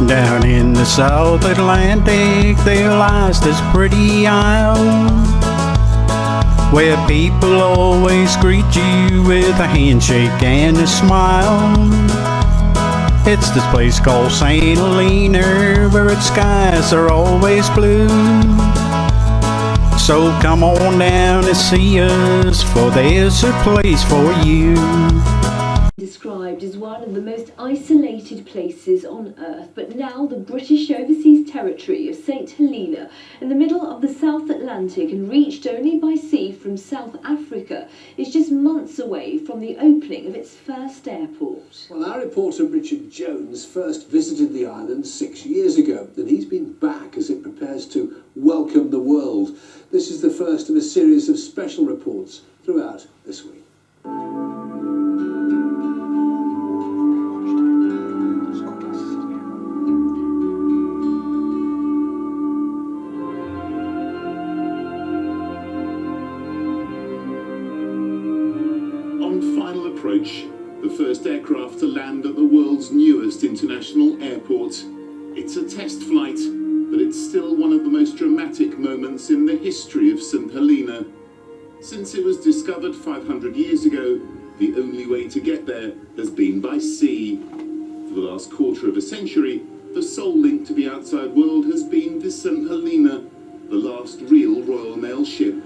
Down in the South Atlantic there lies this pretty isle, where people always greet you with a handshake and a smile. It's this place called St Helena, where its skies are always blue. So come on down and see us, for there's a place for you. Described as one of the most isolated places on Earth, but now the British overseas territory of St Helena, in the middle of the South Atlantic and reached only by sea from South Africa, is just months away from the opening of its first airport. Well, our reporter Richard Jones first visited the island 6 years ago, and he's been back as it prepares to welcome the world. This is the first of a series of special reports throughout this week. Approach, the first aircraft to land at the world's newest international airport. It's a test flight, but it's still one of the most dramatic moments in the history of St Helena. Since it was discovered 500 years ago, the only way to get there has been by sea. For the last quarter of a century, the sole link to the outside world has been the St Helena, the last real Royal Mail ship.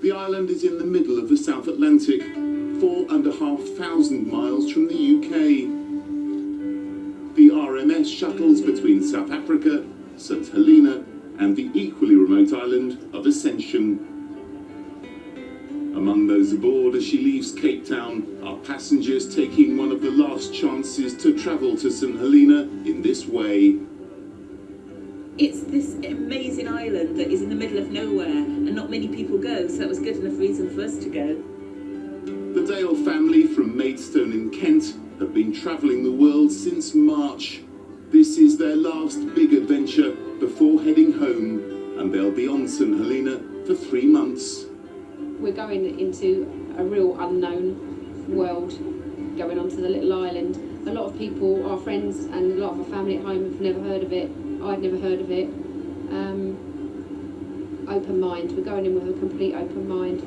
The island is in the middle of the South Atlantic, 4,500 miles from the UK. The RMS shuttles between South Africa, St Helena, and the equally remote island of Ascension. Among those aboard as she leaves Cape Town are passengers taking one of the last chances to travel to St Helena in this way. It's this amazing island that is in the middle of nowhere and not many people go, so that was good enough reason for us to go. The Dale family from Maidstone in Kent have been travelling the world since March. This is their last big adventure before heading home, and they'll be on St Helena for 3 months. We're going into a real unknown world, going onto the little island. A lot of people, our friends and a lot of our family at home have never heard of it. I'd never heard of it. Open mind. We're going in with a complete open mind.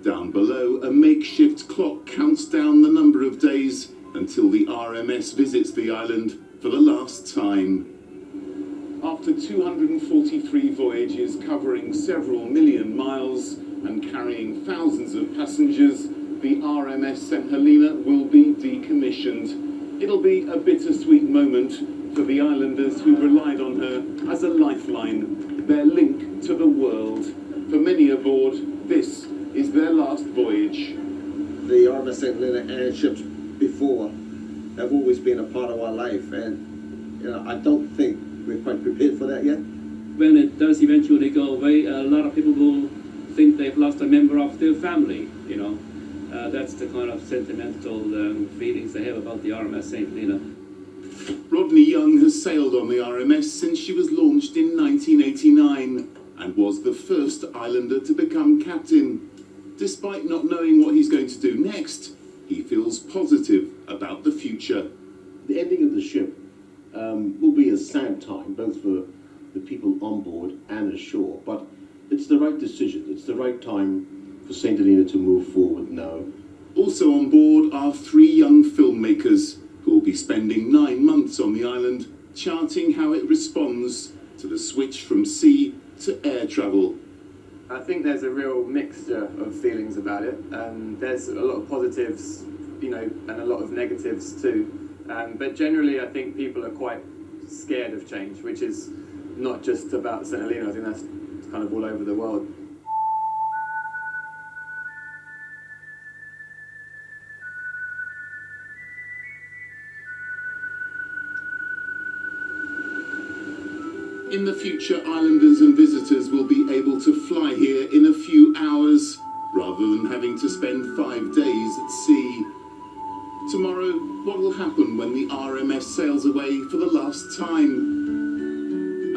Down below, a makeshift clock counts down the number of days until the RMS visits the island for the last time. After 243 voyages covering several million miles and carrying thousands of passengers, the RMS St Helena will be decommissioned. It'll be a bittersweet moment for the islanders who've relied on her as a lifeline, their link to the world. For many aboard, this is their last voyage. The RMS St Helena airships before have always been a part of our life, and I don't think we're quite prepared for that yet. When it does eventually go away, a lot of people will think they've lost a member of their family, That's the kind of sentimental feelings they have about the RMS St Helena. Rodney Young has sailed on the RMS since she was launched in 1989 and was the first islander to become captain. Despite not knowing what he's going to do next, he feels positive about the future. The ending of the ship will be a sad time, both for the people on board and ashore, but it's the right decision. It's the right time for St Helena to move forward now. Also on board are 3 young filmmakers who will be spending 9 months on the island, charting how it responds to the switch from sea to air travel. I think there's a real mixture of feelings about it. There's a lot of positives, and a lot of negatives too. But generally, I think people are quite scared of change, which is not just about St Helena. I think that's kind of all over the world. In the future, islanders and visitors will be able to fly here in a few hours, rather than having to spend 5 days at sea. Tomorrow, what will happen when the RMS sails away for the last time?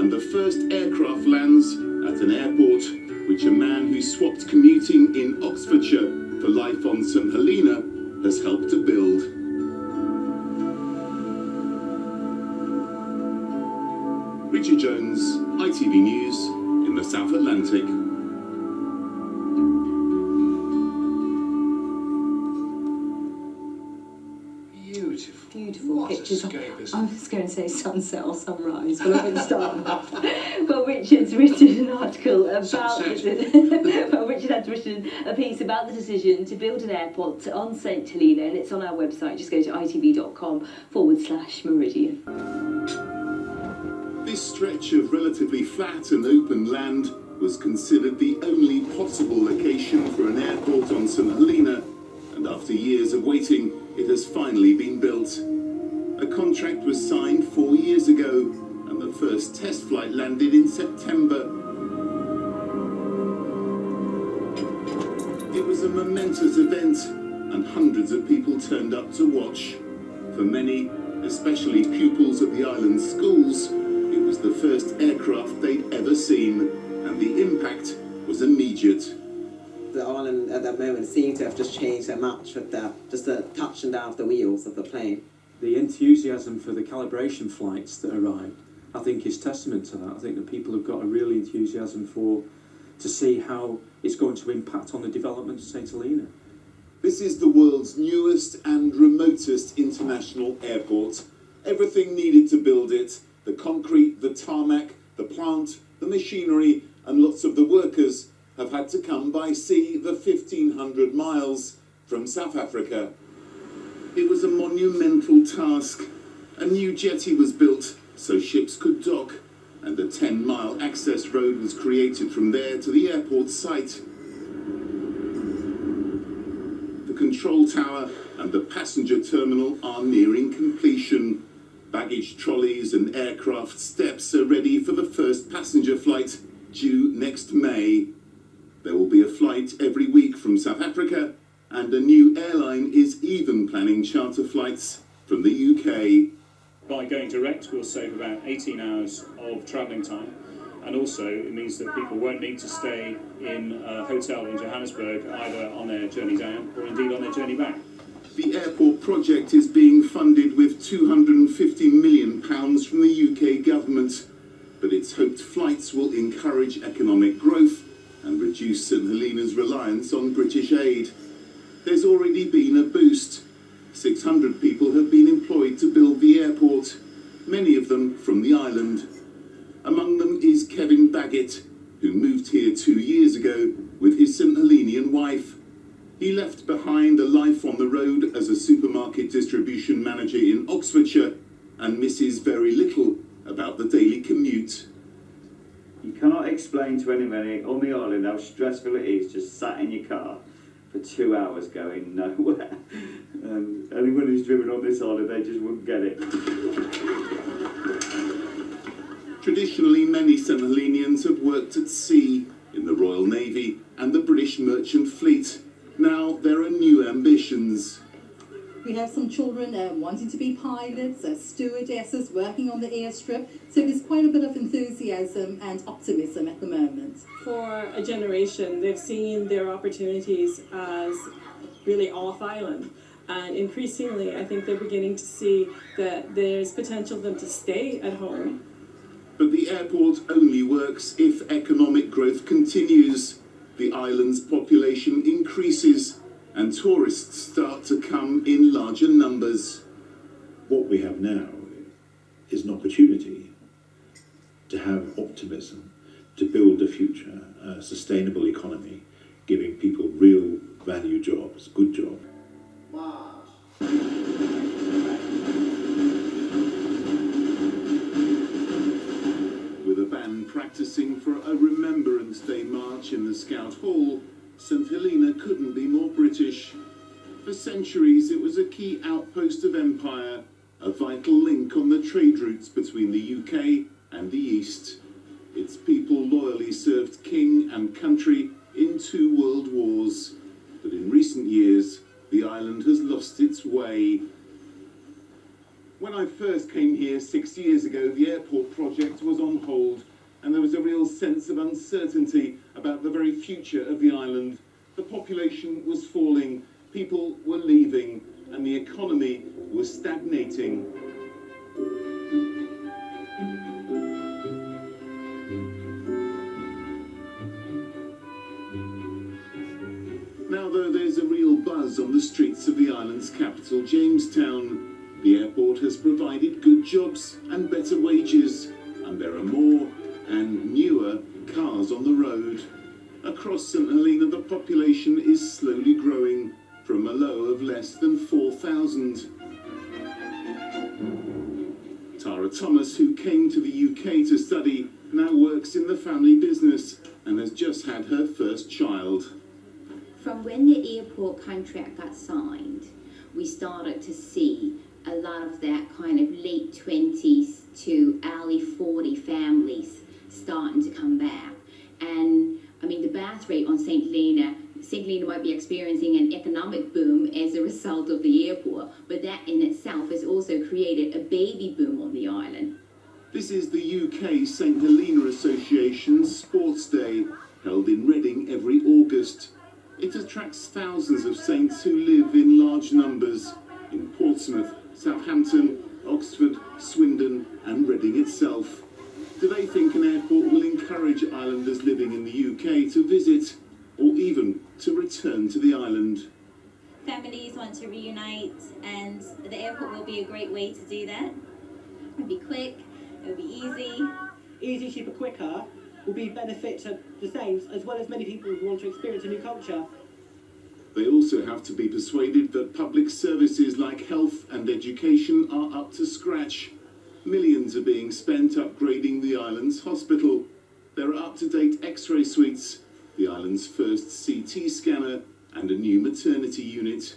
and the first aircraft lands at an airport which a man who swapped commuting in Oxfordshire for life on St Helena has helped to build. Richard Jones, ITV News in the South Atlantic. Beautiful What pictures. escapism. I was going to say sunset or sunrise, but I couldn't start that. Well, Richard's written an article about Sunset. well, Richard has written a piece about the decision to build an airport on St Helena, and it's on our website. Just go to itv.com/Meridian. This stretch of relatively flat and open land was considered the only possible location for an airport on St Helena, and after years of waiting, it has finally been built. A contract was signed 4 years ago, and the first test flight landed in September. It was a momentous event, and hundreds of people turned up to watch. For many, especially pupils at the island's schools, it was the first aircraft they'd ever seen, and the impact was immediate. The island at that moment seemed to have just changed so much with just the touching down of the wheels of the plane. The enthusiasm for the calibration flights that arrived, I think, is testament to that. I think that people have got a real enthusiasm to see how it's going to impact on the development of St Helena. This is the world's newest and remotest international airport. Everything needed to build it, the concrete, the tarmac, the plant, the machinery, and lots of the workers have had to come by sea the 1,500 miles from South Africa. It was a monumental task. A new jetty was built so ships could dock, and a 10-mile access road was created from there to the airport site. The control tower and the passenger terminal are nearing completion. Baggage trolleys and aircraft steps are ready for the first passenger flight, due next May. There will be a flight every week from South Africa, and a new airline is even planning charter flights from the UK. By going direct, we'll save about 18 hours of travelling time, and also it means that people won't need to stay in a hotel in Johannesburg either on their journey down or indeed on their journey back. The airport project is being funded with £250 million from the UK government, but it's hoped flights will encourage economic growth and reduce St Helena's reliance on British aid. There's already been a boost. 600 people have been employed to build the airport, many of them from the island. Among them is Kevin Baggett, who moved here 2 years ago with his St Helenian wife. He left behind a life on the road as a supermarket distribution manager in Oxfordshire and misses very little about the daily commute. You cannot explain to anybody on the island how stressful it is just sat in your car for 2 hours going nowhere. Anyone who's driven on this island, they just wouldn't get it. Traditionally, many St Helenians have worked at sea, in the Royal Navy and the British Merchant Fleet. Now there are new ambitions. We have some children wanting to be pilots, stewardesses working on the airstrip, so there's quite a bit of enthusiasm and optimism at the moment. For a generation, they've seen their opportunities as really off island, and increasingly I think they're beginning to see that there's potential for them to stay at home. But the airport only works if economic growth continues. The island's population increases and tourists start to come in larger numbers. What we have now is an opportunity to have optimism, to build a future, a sustainable economy, giving people real value jobs, good jobs. With a band practicing for a Remembrance Day march in the Scout Hall, St Helena couldn't be more British. For centuries it was a key outpost of empire, a vital link on the trade routes between the UK and the East. Its people loyally served king and country in 2 world wars. But in recent years, the island has lost its way. When I first came here 6 years ago, the airport project was on hold, and there was a real sense of uncertainty about the very future of the island. The population was falling, people were leaving, and the economy was stagnating. Now, though, there's a real buzz on the streets of the island's capital, Jamestown. The airport has provided good jobs and better wages, and there are more and newer cars on the road. Across St Helena, the population is slowly growing from a low of less than 4,000. Tara Thomas, who came to the UK to study, now works in the family business and has just had her first child. From when the airport contract got signed, we started to see a lot of that kind of late 20s to early 40 families starting to come back. And I mean, the birth rate on St Helena might be experiencing an economic boom as a result of the airport, but that in itself has also created a baby boom on the island. This is the UK St Helena Association's Sports Day, held in Reading every August. It attracts thousands of saints who live in large numbers in Portsmouth, Southampton, Oxford, Swindon and Reading itself. Do they think an airport will encourage islanders living in the UK to visit or even to return to the island? Families want to reunite, and the airport will be a great way to do that. It'll be quick, it'll be easy. Easy, cheaper, quicker will be benefit to the Saints as well as many people who want to experience a new culture. They also have to be persuaded that public services like health and education are up to scratch. Millions are being spent upgrading the island's hospital. There are up-to-date X-ray suites, the island's first CT scanner and a new maternity unit.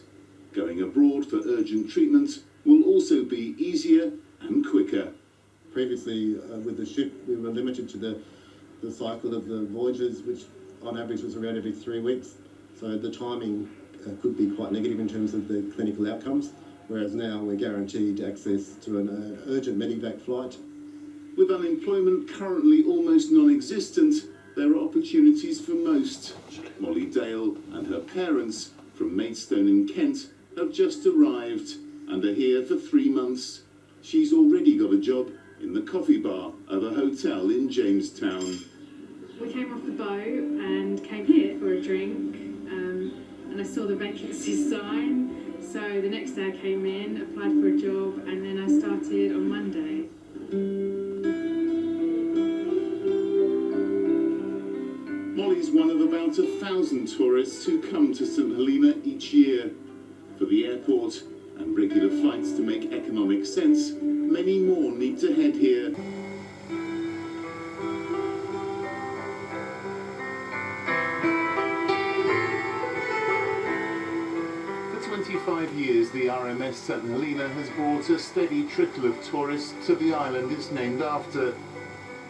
Going abroad for urgent treatment will also be easier and quicker. Previously, with the ship, we were limited to the cycle of the voyages, which on average was around every 3 weeks. So the timing could be quite negative in terms of the clinical outcomes, whereas now we're guaranteed access to an urgent medevac flight. With unemployment currently almost non-existent, there are opportunities for most. Molly Dale and her parents from Maidstone in Kent have just arrived and are here for 3 months. She's already got a job in the coffee bar of a hotel in Jamestown. We came off the boat and came here for a drink, and I saw the vacancy sign. So the next day I came in, applied for a job, and then I started on Monday. Molly's one of about 1,000 tourists who come to St Helena each year. For the airport and regular flights to make economic sense, many more need to head here. For 25 years, the RMS St Helena has brought a steady trickle of tourists to the island it's named after.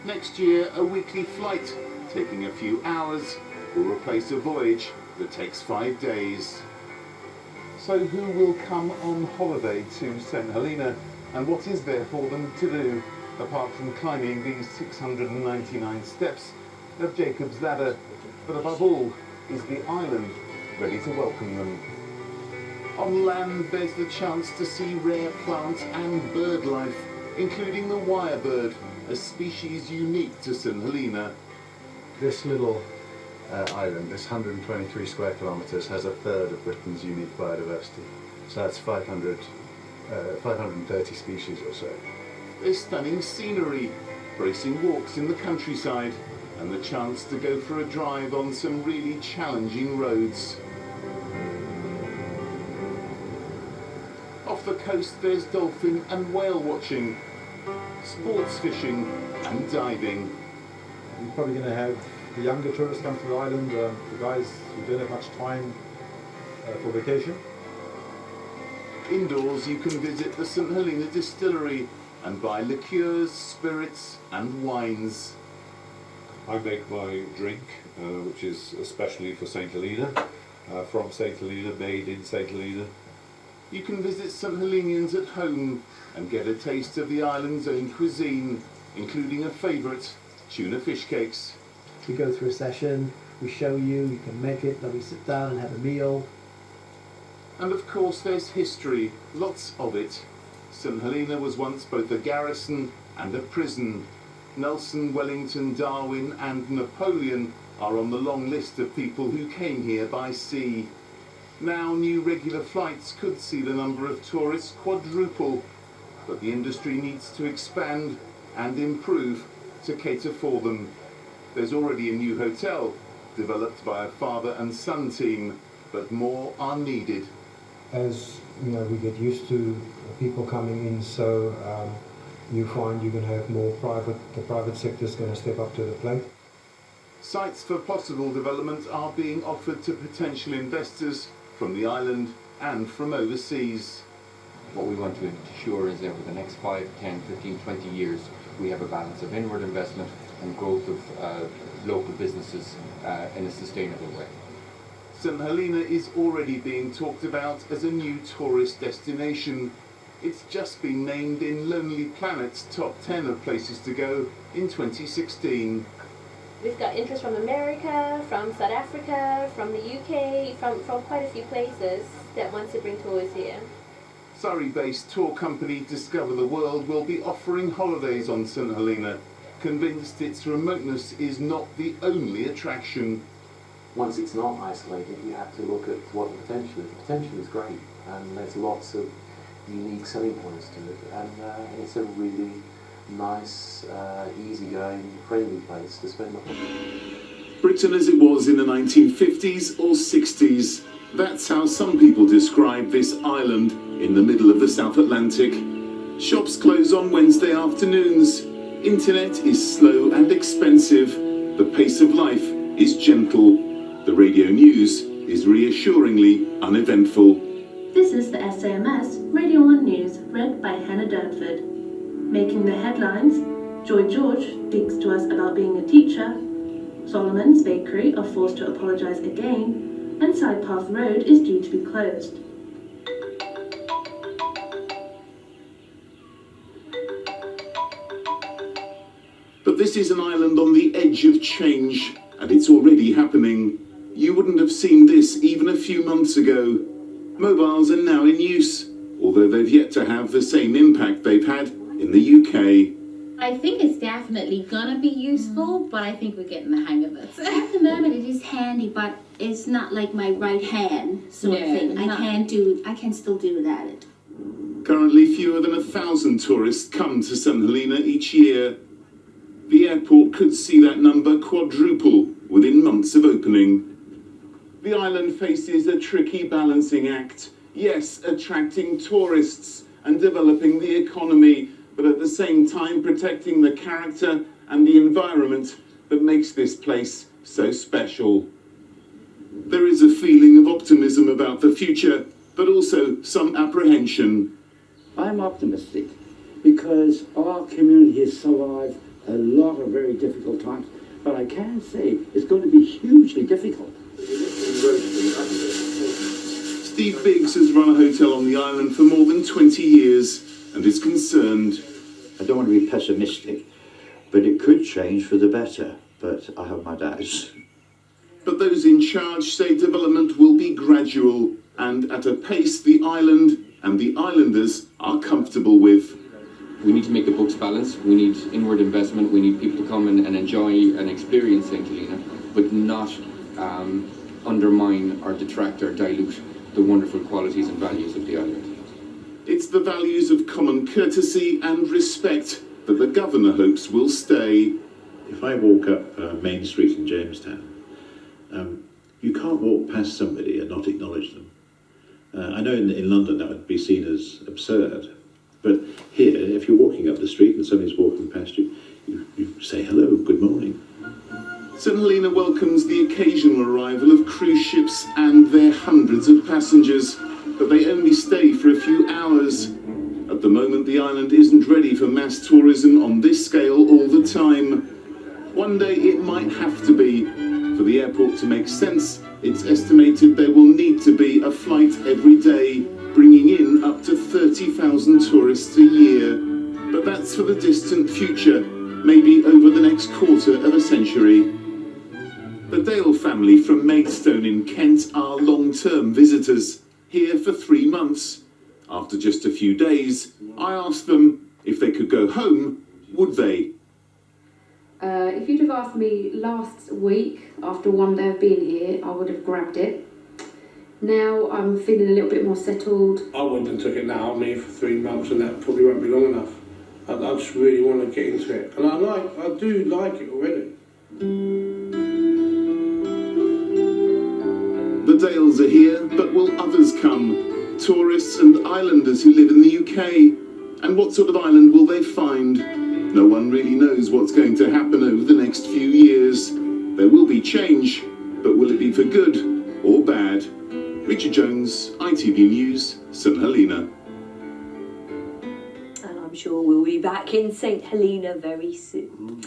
Next year, a weekly flight, taking a few hours, will replace a voyage that takes 5 days. So who will come on holiday to St Helena, and what is there for them to do, apart from climbing these 699 steps of Jacob's Ladder? But above all, is the island ready to welcome them? On land, there's the chance to see rare plant and bird life, including the wirebird, a species unique to St Helena. This little island, this 123 square kilometres, has a third of Britain's unique biodiversity. So that's 530 species or so. There's stunning scenery, bracing walks in the countryside, and the chance to go for a drive on some really challenging roads. Off the coast, there's dolphin and whale watching, sports fishing and diving. You're probably going to have the younger tourists come to the island, the guys who don't have much time for vacation. Indoors, you can visit the St Helena distillery and buy liqueurs, spirits and wines. I make my drink, which is especially for St Helena, from St Helena, made in St Helena. you can visit St Helenians at home and get a taste of the island's own cuisine, including a favourite, tuna fish cakes. We go through a session, we show you, you can make it, then we sit down and have a meal. And of course there's history, lots of it. St Helena was once both a garrison and a prison. Nelson, Wellington, Darwin and Napoleon are on the long list of people who came here by sea. Now new regular flights could see the number of tourists quadruple, but the industry needs to expand and improve to cater for them. There's already a new hotel developed by a father and son team, but more are needed. As you know, we get used to people coming in, so you find you're going to have more the private sector is going to step up to the plate. Sites for possible development are being offered to potential investors from the island and from overseas. What we want to ensure is that over the next 5, 10, 15, 20 years we have a balance of inward investment and growth of local businesses in a sustainable way. St Helena is already being talked about as a new tourist destination. It's just been named in Lonely Planet's top 10 of places to go in 2016. We've got interest from America, from South Africa, from the UK, from quite a few places that want to bring tours here. Surrey-based tour company Discover the World will be offering holidays on St Helena, convinced its remoteness is not the only attraction. Once it's not isolated, you have to look at what the potential is. The potential is great, and there's lots of unique selling points to it, and it's a really nice, easygoing, friendly place to spend the holiday. Britain as it was in the 1950s or 60s. That's how some people describe this island in the middle of the South Atlantic. Shops close on Wednesday afternoons. Internet is slow and expensive. The pace of life is gentle. The radio news is reassuringly uneventful. This is the SAMS Radio 1 News, read by Hannah Durnford. Making the headlines, Joy George speaks to us about being a teacher, Solomon's Bakery are forced to apologise again, and Sidepath Road is due to be closed. But this is an island on the edge of change, and it's already happening. You wouldn't have seen this even a few months ago. Mobiles are now in use, although they've yet to have the same impact they've had in the UK. I think it's definitely gonna be useful, but I think we're getting the hang of it. At the moment it is handy, but it's not like my right hand sort of thing. I can still do without it. Currently fewer than 1,000 tourists come to St Helena each year. The airport could see that number quadruple within months of opening. The island faces a tricky balancing act. Yes, attracting tourists and developing the economy, but at the same time protecting the character and the environment that makes this place so special. There is a feeling of optimism about the future, but also some apprehension. I'm optimistic because our community has survived a lot of very difficult times, but I can say it's going to be hugely difficult. Steve Biggs has run a hotel on the island for more than 20 years and is concerned. I don't want to be pessimistic, but it could change for the better, but I have my doubts. But those in charge say development will be gradual and at a pace the island and the islanders are comfortable with. We need to make the books balance, we need inward investment, we need people to come and enjoy and experience St Helena, but not undermine or detract or dilute the wonderful qualities and values of the island. It's the values of common courtesy and respect that the Governor hopes will stay. If I walk up Main Street in Jamestown, you can't walk past somebody and not acknowledge them. I know in London that would be seen as absurd, but here, if you're walking up the street and somebody's walking past you, you say hello, good morning. St Helena welcomes the occasional arrival of cruise ships and their hundreds of passengers, but they only stay for a few hours. At the moment, the island isn't ready for mass tourism on this scale all the time. One day it might have to be. For the airport to make sense, it's estimated there will need to be a flight every day, bringing in up to 30,000 tourists a year. But that's for the distant future, maybe over the next quarter of a century. The Dale family from Maidstone in Kent are long-term visitors, here for 3 months. After just a few days, I asked them if they could go home, would they? If you'd have asked me last week, after one day of being here, I would have grabbed it. Now I'm feeling a little bit more settled. I wouldn't have took it now. I'm here for 3 months and that probably won't be long enough. I just really want to get into it. And I do like it already. The Dales are here, but will others come? Tourists and islanders who live in the UK. And what sort of island will they find? No one really knows what's going to happen over the next few years. There will be change, but will it be for good or bad? Richard Jones, ITV News, St Helena. And I'm sure we'll be back in St Helena very soon.